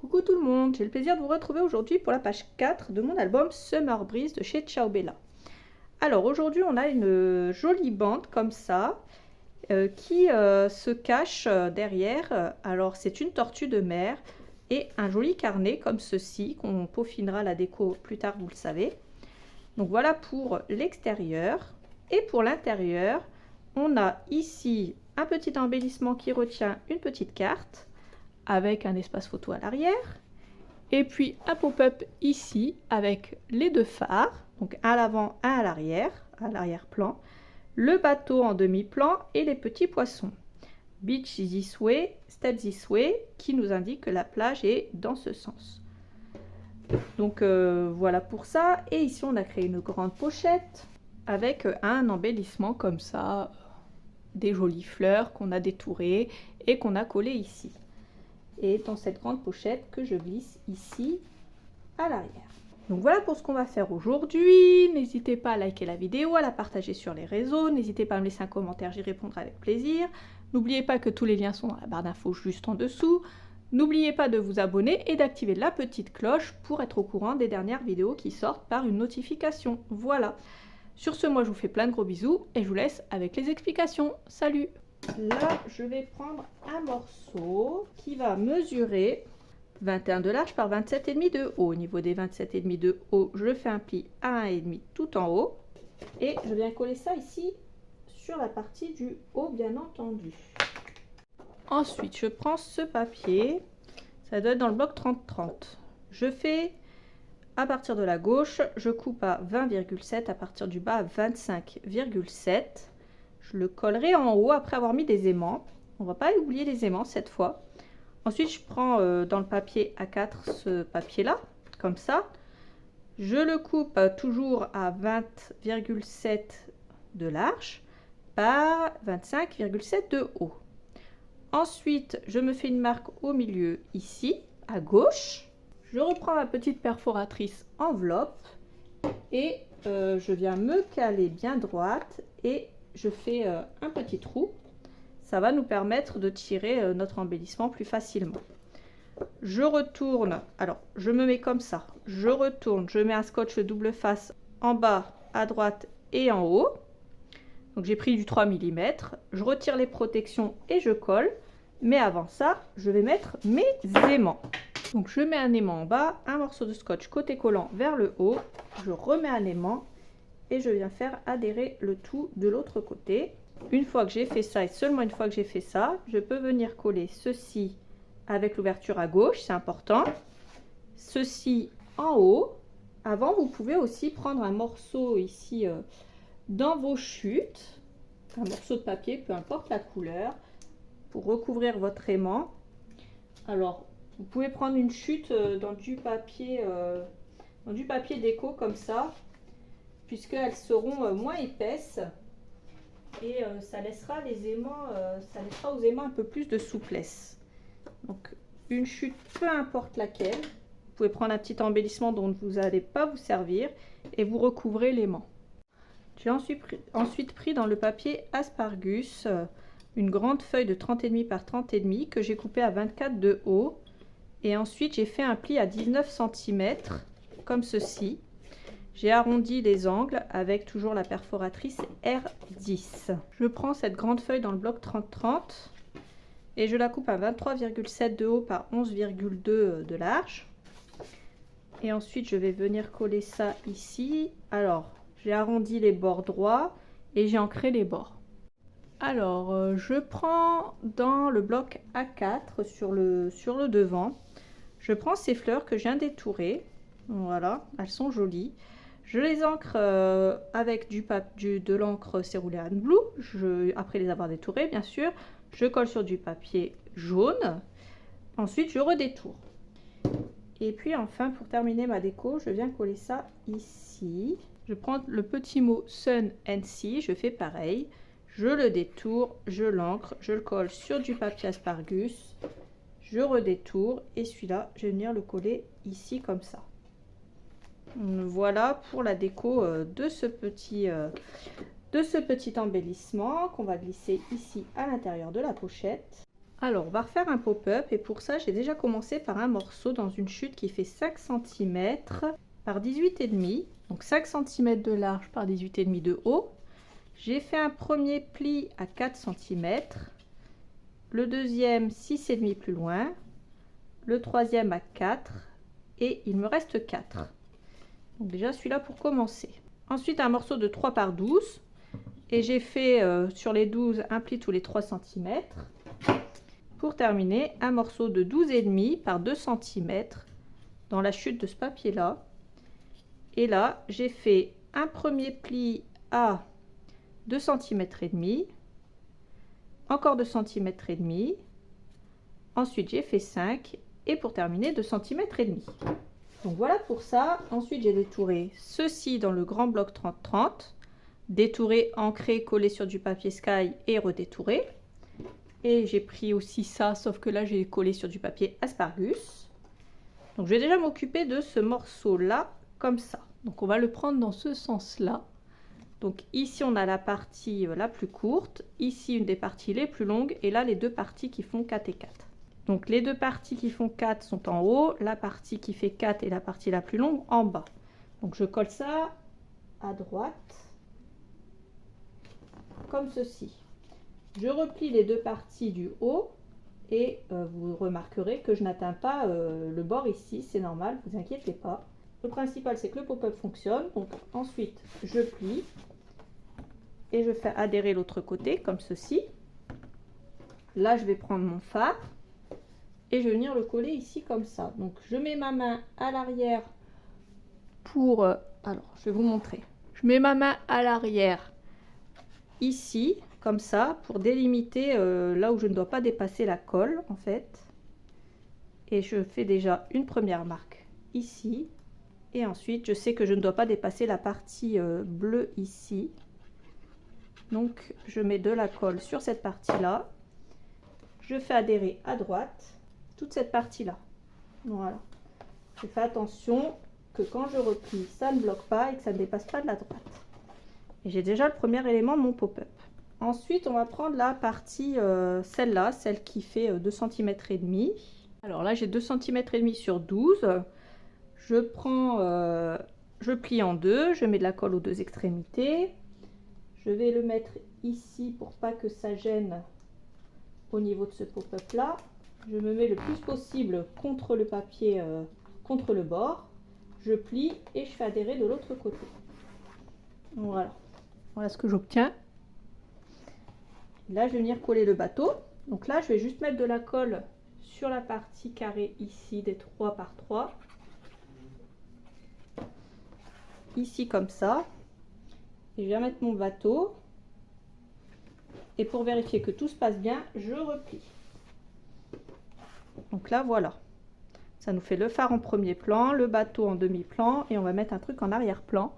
Coucou tout le monde, j'ai le plaisir de vous retrouver aujourd'hui pour la page 4 de mon album Summer Breeze de chez Ciao Bella. Alors aujourd'hui on a une jolie bande comme ça qui se cache derrière. Alors c'est une tortue de mer et un joli carnet comme ceci qu'on peaufinera la déco plus tard, vous le savez. Donc voilà pour l'extérieur. Et pour l'intérieur, on a ici un petit embellissement qui retient une petite carte avec un espace photo à l'arrière, et puis un pop-up ici avec les deux phares, donc un à l'avant, un à l'arrière-plan, le bateau en demi-plan et les petits poissons. Beach this way, step this way, qui nous indique que la plage est dans ce sens. Donc voilà pour ça. Et ici on a créé une grande pochette avec un embellissement comme ça, des jolies fleurs qu'on a détourées et qu'on a collées ici. Et dans cette grande pochette que je glisse ici à l'arrière. Donc voilà pour ce qu'on va faire aujourd'hui. N'hésitez pas à liker la vidéo, à la partager sur les réseaux. N'hésitez pas à me laisser un commentaire, j'y répondrai avec plaisir. N'oubliez pas que tous les liens sont dans la barre d'infos juste en dessous. N'oubliez pas de vous abonner et d'activer la petite cloche pour être au courant des dernières vidéos qui sortent par une notification. Voilà. Sur ce, moi je vous fais plein de gros bisous et je vous laisse avec les explications. Salut! Là, je vais prendre un morceau qui va mesurer 21 de large par 27,5 de haut. Au niveau des 27,5 de haut, je fais un pli à 1,5 tout en haut. Et je viens coller ça ici sur la partie du haut, bien entendu. Ensuite, je prends ce papier. Ça doit être dans le bloc 30-30. Je fais à partir de la gauche, je coupe à 20,7, à partir du bas à 25,7. Je le collerai en haut après avoir mis des aimants. On ne va pas oublier les aimants cette fois. Ensuite, je prends dans le papier A4 ce papier-là, comme ça. Je le coupe toujours à 20,7 de large par 25,7 de haut. Ensuite, je me fais une marque au milieu ici, à gauche. Je reprends ma petite perforatrice enveloppe et je viens me caler bien droite et je fais un petit trou. Ça va nous permettre de tirer notre embellissement plus facilement. Je retourne, alors je me mets comme ça, je retourne, je mets un scotch double face en bas, à droite et en haut. Donc j'ai pris du 3 mm, je retire les protections et je colle. Mais avant ça, je vais mettre mes aimants. Donc je mets un aimant en bas, un morceau de scotch côté collant vers le haut, je remets un aimant et je viens faire adhérer le tout de l'autre côté. Une fois que j'ai fait ça et seulement une fois que j'ai fait ça, je peux venir coller ceci avec l'ouverture à gauche, c'est important. Ceci en haut. Avant, vous pouvez aussi prendre un morceau ici dans vos chutes, un morceau de papier, peu importe la couleur, pour recouvrir votre aimant. Alors, vous pouvez prendre une chute dans du papier déco comme ça, puisqu'elles seront moins épaisses et ça laissera les aimants, ça laissera aux aimants un peu plus de souplesse. Donc une chute, peu importe laquelle, vous pouvez prendre un petit embellissement dont vous n'allez pas vous servir et vous recouvrez l'aimant. J'ai ensuite pris dans le papier Asparagus une grande feuille de 30,5 par 30,5 que j'ai coupée à 24 de haut. Et ensuite, j'ai fait un pli à 19 cm, comme ceci. J'ai arrondi les angles avec toujours la perforatrice R10. Je prends cette grande feuille dans le bloc 30-30 et je la coupe à 23,7 de haut par 11,2 de large. Et ensuite, je vais venir coller ça ici. Alors, j'ai arrondi les bords droits et j'ai ancré les bords. Alors, je prends dans le bloc A4 sur le devant. Je prends ces fleurs que je viens d'étourer. Voilà, elles sont jolies. Je les ancre avec de l'encre Cerulean Blue, après les avoir détourées, bien sûr. Je colle sur du papier jaune. Ensuite, je redétourne. Et puis enfin, pour terminer ma déco, je viens coller ça ici. Je prends le petit mot Sun and Sea, je fais pareil. Je le détourne, je l'ancre, je le colle sur du papier Asparagus. Je redétourne et celui-là, je vais venir le coller ici comme ça. Voilà pour la déco de ce petit embellissement qu'on va glisser ici à l'intérieur de la pochette. Alors, on va refaire un pop-up et pour ça, j'ai déjà commencé par un morceau dans une chute qui fait 5 cm par 18,5. Donc 5 cm de large par 18,5 de haut. J'ai fait un premier pli à 4 cm, le deuxième 6,5 plus loin, le troisième à 4 et il me reste 4. Donc déjà celui-là pour commencer. Ensuite un morceau de 3 par 12 et j'ai fait sur les 12 un pli tous les 3 cm. Pour terminer, un morceau de 12,5 par 2 cm dans la chute de ce papier là. Et là j'ai fait un premier pli à 2 cm et demi, encore 2 cm et demi, ensuite j'ai fait 5 et pour terminer 2 cm et demi. Donc voilà pour ça. Ensuite j'ai détouré ceci dans le grand bloc 30-30, détouré, ancré, collé sur du papier Sky et redétouré. Et j'ai pris aussi ça, sauf que là j'ai collé sur du papier Asparagus. Donc je vais déjà m'occuper de ce morceau là comme ça. Donc on va le prendre dans ce sens là. Donc ici on a la partie la plus courte, ici une des parties les plus longues et là les deux parties qui font 4 et 4. Donc les deux parties qui font 4 sont en haut, la partie qui fait 4 et la partie la plus longue en bas. Donc je colle ça à droite comme ceci. Je replie les deux parties du haut et vous remarquerez que je n'atteins pas le bord ici, c'est normal, vous inquiétez pas. Le principal c'est que le pop-up fonctionne. Donc ensuite je plie et je fais adhérer l'autre côté comme ceci. Là je vais prendre mon fard et je vais venir le coller ici comme ça. Donc je mets ma main à l'arrière pour alors je vais vous montrer. Je mets ma main à l'arrière ici comme ça pour délimiter là où je ne dois pas dépasser la colle en fait. Et je fais déjà une première marque ici et ensuite je sais que je ne dois pas dépasser la partie bleue ici. Donc je mets de la colle sur cette partie là, je fais adhérer à droite toute cette partie là. Voilà, je fais attention que quand je replie ça ne bloque pas et que ça ne dépasse pas de la droite. Et j'ai déjà le premier élément de mon pop-up. Ensuite on va prendre la partie celle-là, celle qui fait 2 cm et demi. Alors là j'ai 2 cm et demi sur 12. Je prends je plie en deux, je mets de la colle aux deux extrémités. Je vais le mettre ici pour pas que ça gêne au niveau de ce pop-up là. Je me mets le plus possible contre le papier, contre le bord. Je plie et je fais adhérer de l'autre côté. Voilà. Voilà ce que j'obtiens. Là je vais venir coller le bateau. Donc là je vais juste mettre de la colle sur la partie carrée ici des 3 par 3. Ici comme ça. Et je vais mettre mon bateau et pour vérifier que tout se passe bien je replie. Donc là voilà, ça nous fait le phare en premier plan, le bateau en demi-plan et on va mettre un truc en arrière-plan.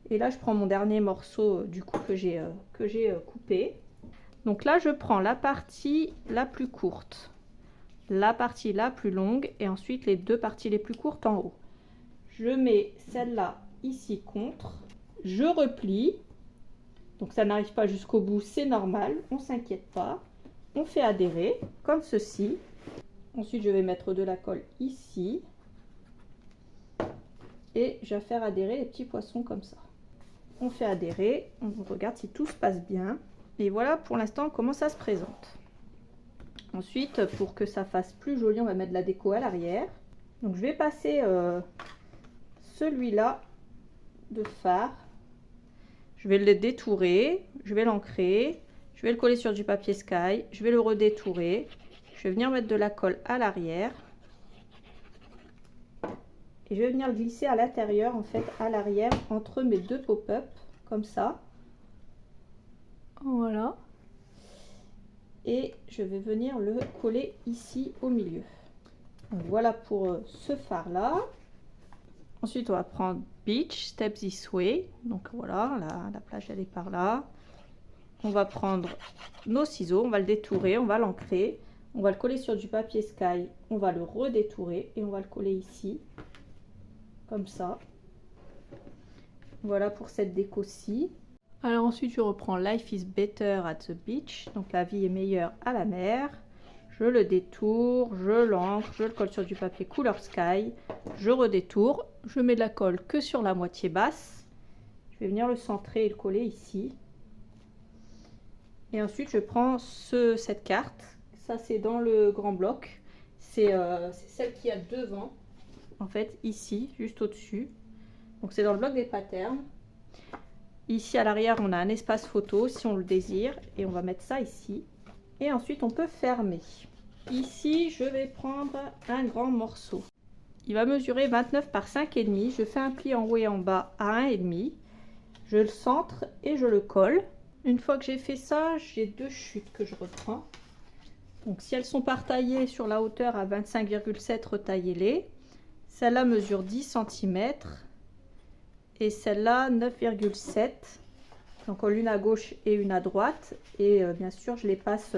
Et là je prends mon dernier morceau du coup que j'ai coupé. Donc là je prends la partie la plus courte, la partie la plus longue et ensuite les deux parties les plus courtes en haut. Je mets celle-là ici contre. Je replie, donc ça n'arrive pas jusqu'au bout, c'est normal, on s'inquiète pas. On fait adhérer comme ceci. Ensuite je vais mettre de la colle ici et je vais faire adhérer les petits poissons comme ça. On fait adhérer, on regarde si tout se passe bien et voilà pour l'instant comment ça se présente. Ensuite pour que ça fasse plus joli on va mettre de la déco à l'arrière. Donc je vais passer celui-là de phare. Je vais le détourer, je vais l'ancrer, je vais le coller sur du papier Sky, je vais le redétourer, je vais venir mettre de la colle à l'arrière et je vais venir le glisser à l'intérieur en fait à l'arrière entre mes deux pop-up comme ça. Voilà. Et je vais venir le coller ici au milieu. Donc voilà pour ce phare là. Ensuite on va prendre Beach Step This Way, donc voilà la plage elle est par là. On va prendre nos ciseaux, on va le détourer, on va l'ancrer, on va le coller sur du papier Sky, on va le redétourer et on va le coller ici comme ça. Voilà pour cette déco-ci. Alors ensuite je reprends Life is better at the beach, donc la vie est meilleure à la mer. je le détourne, je l'encre, je le colle sur du papier couleur sky, je redétourne, je mets de la colle que sur la moitié basse. Je vais venir le centrer et le coller ici. Et ensuite je prends cette carte, ça c'est dans le grand bloc, c'est celle qui a devant, en fait ici, juste au-dessus. Donc c'est dans le bloc des patterns. Ici à l'arrière on a un espace photo si on le désire et on va mettre ça ici. Et ensuite on peut fermer. Ici je vais prendre un grand morceau. Il va mesurer 29 par 5,5. Je fais un pli en haut et en bas à 1,5. Je le centre et je le colle. Une fois que j'ai fait ça, j'ai deux chutes que je reprends. Donc si elles sont pas retaillées sur la hauteur à 25,7, retaillez-les. Celle-là mesure 10 cm et celle-là 9,7. J'en colle une à gauche et une à droite et bien sûr je les passe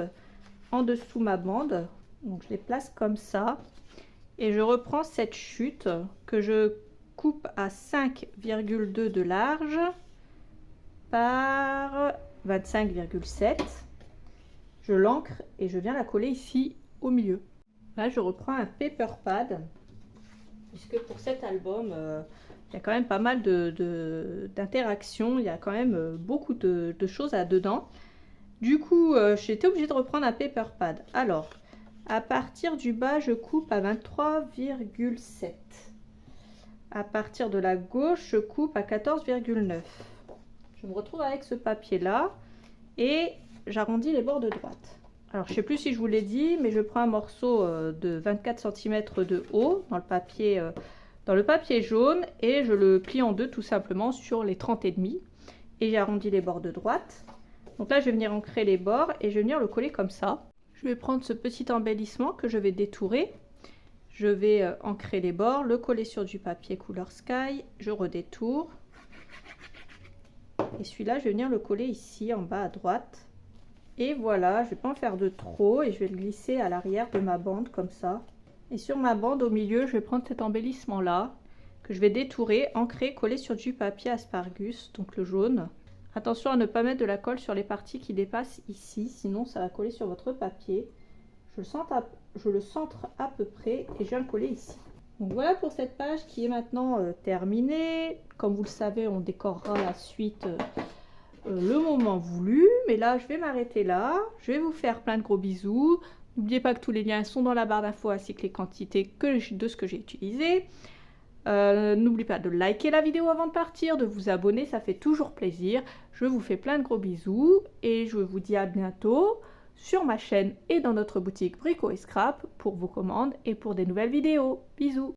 en dessous ma bande. Donc je les place comme ça et je reprends cette chute que je coupe à 5,2 de large par 25,7. Je l'ancre et je viens la coller ici au milieu. Là je reprends un paper pad puisque pour cet album il y a quand même pas mal d'interactions, il y a quand même beaucoup de choses dedans. Du coup j'ai été obligée de reprendre un paper pad. Alors à partir du bas je coupe à 23,7. À partir de la gauche je coupe à 14,9. Je me retrouve avec ce papier là et j'arrondis les bords de droite. Alors je sais plus si je vous l'ai dit, mais je prends un morceau de 24 cm de haut dans le papier jaune et je le plie en deux tout simplement sur les 30,5 et j'arrondis les bords de droite. Donc là je vais venir ancrer les bords et je vais venir le coller comme ça. Je vais prendre ce petit embellissement que je vais détourer. Je vais ancrer les bords, le coller sur du papier couleur sky, je redétourne. Et celui-là, je vais venir le coller ici en bas à droite. Et voilà, je ne vais pas en faire de trop et je vais le glisser à l'arrière de ma bande comme ça. Et sur ma bande au milieu, je vais prendre cet embellissement-là que je vais détourer, ancrer, coller sur du papier asparagus, donc le jaune. Attention à ne pas mettre de la colle sur les parties qui dépassent ici, sinon ça va coller sur votre papier. Je le centre à peu près et je viens le coller ici. Donc voilà pour cette page qui est maintenant terminée. Comme vous le savez, on décorera la suite le moment voulu. Mais là, je vais m'arrêter là. Je vais vous faire plein de gros bisous. N'oubliez pas que tous les liens sont dans la barre d'infos ainsi que les quantités de ce que j'ai utilisé. N'oubliez pas de liker la vidéo avant de partir, de vous abonner, ça fait toujours plaisir. Je vous fais plein de gros bisous et je vous dis à bientôt sur ma chaîne et dans notre boutique Brico et Scrap pour vos commandes et pour des nouvelles vidéos. Bisous!